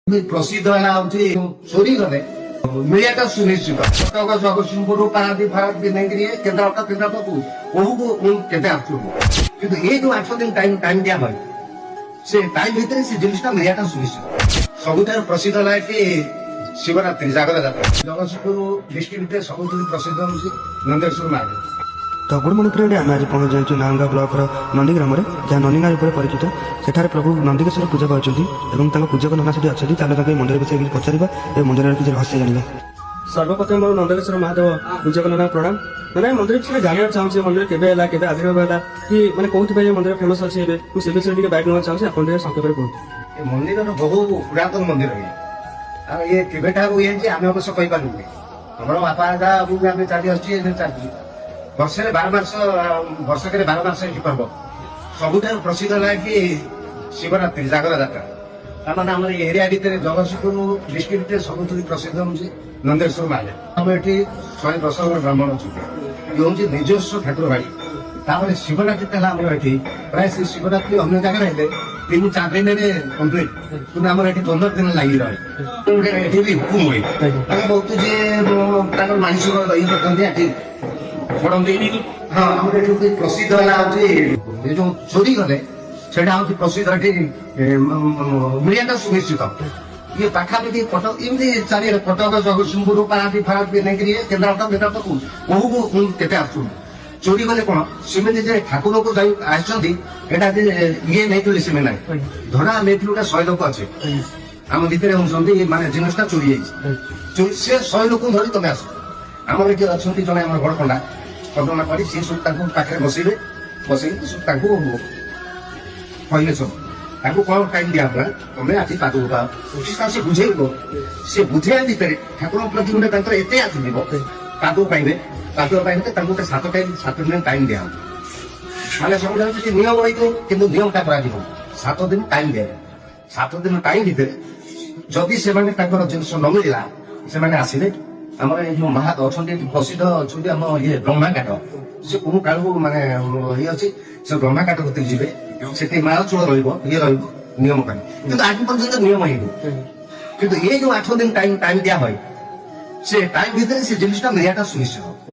ପ୍ରସିଦ୍ଧ ହେଲା ହଉଛି ଚୋରି ଗଲେ ମିଳିବାଟା ସୁନିଶ୍ଚିତ। କଟକ ଜଗତସିଂହପୁର ପାରାଦୀପ ଫାରାଦୀପ ନେଇକିରି କେନ୍ଦ୍ରାପଡ଼ାକୁ କୋଉକୁ କେତେ ଆସୁଥିବ, କିନ୍ତୁ ଏଇ ଯୋଉ 8 ଦିନ ଟାଇମ ଦିଆ ହୁଏ ସେ ଟାଇମ ଭିତରେ ସେ ଜିନିଷଟା ମିଳିବାଟା ସୁନିଶ୍ଚିତ। ସବୁଠାରୁ ପ୍ରସିଦ୍ଧ ହେଲା ଏଠି ଶିବରାତ୍ରି ଜାଗର ଯାତ୍ରା। ଜଗତସିଂହପୁର ଡିଷ୍ଟ୍ରିକ୍ଟରେ ସବୁଠାରୁ ପ୍ରସିଦ୍ଧ ହଉଛି ନନ୍ଦେଶ୍ୱର ମା। ତ ଗୁଡ୍ ମର୍ଣ୍ଣିଂ ଫ୍ରେଣ୍ଡ, ଆମେ ଆଜି ପହଞ୍ଚି ଯାଇଛୁ ନାଙ୍ଗା ବ୍ଲକର ନନ୍ଦୀ ଗ୍ରାମରେ, ଯାହା ନନ୍ଦୀଗାଁ ରୂପରେ ପରିଚିତ। ସେଠାରେ ପ୍ରଭୁ ନନ୍ଦିକେଶ୍ୱର ପୂଜା ପାଉଛନ୍ତି ଏବଂ ତାଙ୍କ ପୂଜକ ନନା ସେଠି ଅଛନ୍ତି। ଚାଲ ତାଙ୍କ ଏହି ମନ୍ଦିର ବିଷୟରେ କିଛି ପଚାରିବା ଏବଂ ମନ୍ଦିରର କିଛି ରହସ୍ୟ ଜାଣିବା। ସର୍ବପ୍ରଥମେ ମୋର ନନ୍ଦିକେଶ୍ୱର ମହାଦେବ ପୂଜକ ନନା ପ୍ରଣାମ। ମାନେ ମନ୍ଦିର ବିଷୟରେ ଜାଣିବାକୁ ଚାହୁଁଛି, ମନ୍ଦିର କେବେ ହେଲା, କେବେ ଆବିର୍ଭାବ ହେଲା, କି ମାନେ କୋଉଥିପାଇଁ ଏ ମନ୍ଦିର ଫେମସ୍ ଅଛି ଏବେ, ମୁଁ ସେ ବିଷୟରେ ଟିକେ ବାଇକ୍ ନେବାକୁ ଚାହୁଁଛି। ଆପଣ ଟିକେ ସଂକ୍ଷେପରେ କୁହନ୍ତୁ। ଏ ମନ୍ଦିରର ବହୁ ପୁରାତନ ମନ୍ଦିର ଇଏ, ଆଉ ଇଏ କେବେଠାରୁ ଇଏ ହେଇଛି ଆମେ ଅବଶ୍ୟ କହିପାରିବୁନି। ଆମର ବାପା ଆମେ ଚାଲି ଆସୁଛି ଚାଲିଛି ବର୍ଷରେ 12 ମାସ, ବର୍ଷକରେ 12 ମାସ ଏଠି ପର୍ବ। ସବୁଠାରୁ ପ୍ରସିଦ୍ଧ ହେଲା କି ଶିବରାତ୍ରି ଜାଗର ଯାତ୍ରା। ତାମାନେ ଆମର ଏରିଆ ଭିତରେ ଜଗତସିଂହପୁର ଡିଷ୍ଟ୍ରିକ୍ଟରେ ସବୁଠାରୁ ପ୍ରସିଦ୍ଧ ହଉଛି ନନ୍ଦେଶ୍ୱର ମା। ଆମେ ଏଠି 110 ଜଣ ବ୍ରାହ୍ମଣ ଅଛନ୍ତି। ଇଏ ହଉଛି ନିଜସ୍ୱ ଠାକୁର ବାଡି। ତାପରେ ଶିବରାତ୍ରି ହେଲା ଆମର ଏଠି ପ୍ରାୟ ସେ ଶିବରାତ୍ରି ଅନ୍ୟ ଜାଗାରେ ହେଲେ 3-4 ଦିନରେ କମ୍ପ୍ଲିଟ, କିନ୍ତୁ ଆମର ଏଠି 15 ଦିନ ଲାଗି ରହେ। ଏଠି ବି ହୁକୁମ ହୁଏ। ଆମେ ବହୁତ ଯିଏ ତାଙ୍କର ମାନସିକ ଇଏ କରୁଛନ୍ତି ଏଠି ପଡନ୍ତି। ହଁ, ଆମର ଏଠି ପ୍ରସିଦ୍ଧ ହେଲା ହଉଛି ଏ ଯୋଉ ଚୋରି ଗଲେ ସେଇଟା ହଉଛି ପ୍ରସିଦ୍ଧ ଏଠି ମିଳିବାଟା ସୁନିଶ୍ଚିତ। ଇଏ ପାଖାପାଖି କଟକ ଏମିତି ଚାରିଆଡେ କଟକ ଜଗତସିଂହପୁର ପାରାଦୀପ ଫାରାଦୀପ ନେଇକିରି କେନ୍ଦ୍ରାପଡ଼ାକୁ କୋଉକୁ କେତେ ଆସୁଛନ୍ତି। ଚୋରି ଗଲେ କଣ ସେମିତି ଯେ ଠାକୁରକୁ ଯାଇ ଆସିଛନ୍ତି, ଏଇଟା ଇଏ ନେଇଥିଲେ ସେମାନେ ନାହିଁ, ଧରା ନେଇଥିଲୁ। ଗୋଟେ 100 ଲୋକ ଅଛି ଆମ ଭିତରେ ହଉଛନ୍ତି, ମାନେ ଜିନିଷଟା ଚୋରି ହେଇଛି। ସେ 100 ଲୋକଙ୍କୁ ଧରି ତମେ ଆସ। ଆମର ଏଠି ଅଛନ୍ତି ଜଣେ ଆମର ବଡପଣ୍ଡା କଳ୍ପନା କରି ସେ ସବୁ ତାଙ୍କୁ ପାଖରେ ବସେଇବେ, ବସେଇକି ତାଙ୍କୁ କହିଲେ ସବୁ ତାଙ୍କୁ କଣ ଟାଇମ ଦିଆହବ, ତମେ ଆଜି ପାଦକୁ ପାଅ। ସେ ବୁଝେଇବ, ସେ ବୁଝେଇବା ଭିତରେ ଠାକୁରଙ୍କ ପ୍ରତି ଗୋଟେ ତାଙ୍କର ଏତେ ଆସିଯିବ, ପାଦକୁ ପାଇବେ ତାଙ୍କୁ ଗୋଟେ 7 ଦିନ ଟାଇମ ଦିଆହବ। ମାନେ ସବୁଟା ହଉଛି ନିୟମ ହେଇଥିବ, କିନ୍ତୁ ନିୟମଟା କରାଯିବ 7 ଦିନ ଟାଇମ ଦିଆଯିବ। 7 ଦିନ ଟାଇମ ଭିତରେ ଯଦି ସେମାନେ ତାଙ୍କର ଜିନିଷ ନ ମିଳିଲା ସେମାନେ ଆସିବେ। ଆମର ଏଇ ଯୋଉ ମହା ଅଛନ୍ତି ପ୍ରସିଦ୍ଧ ଅଛନ୍ତି ଆମ ଇଏ ବ୍ରହ୍ମାଘାଟ, ସେ କୋଉ କାଳକୁ ମାନେ ଇଏ ଅଛି, ସେ ବ୍ରହ୍ମାଘାଟ କତିକି ଯିବେ। ସେଠି ମାଳ ଚୂଳ ରହିବ, ଇଏ ରହିବ ନିୟମ ପାଇଁ, କିନ୍ତୁ ଆଜି ପର୍ଯ୍ୟନ୍ତ ନିୟମ ହେଇନି। କିନ୍ତୁ ଏଇ ଯୋଉ 8 ଦିନ ଟାଇମ ଦିଆ ହୁଏ ସେ ଟାଇମ ଭିତରେ ସେ ଜିନିଷଟା ମିଳିବାଟା ସୁନିଶ୍ଚିତ।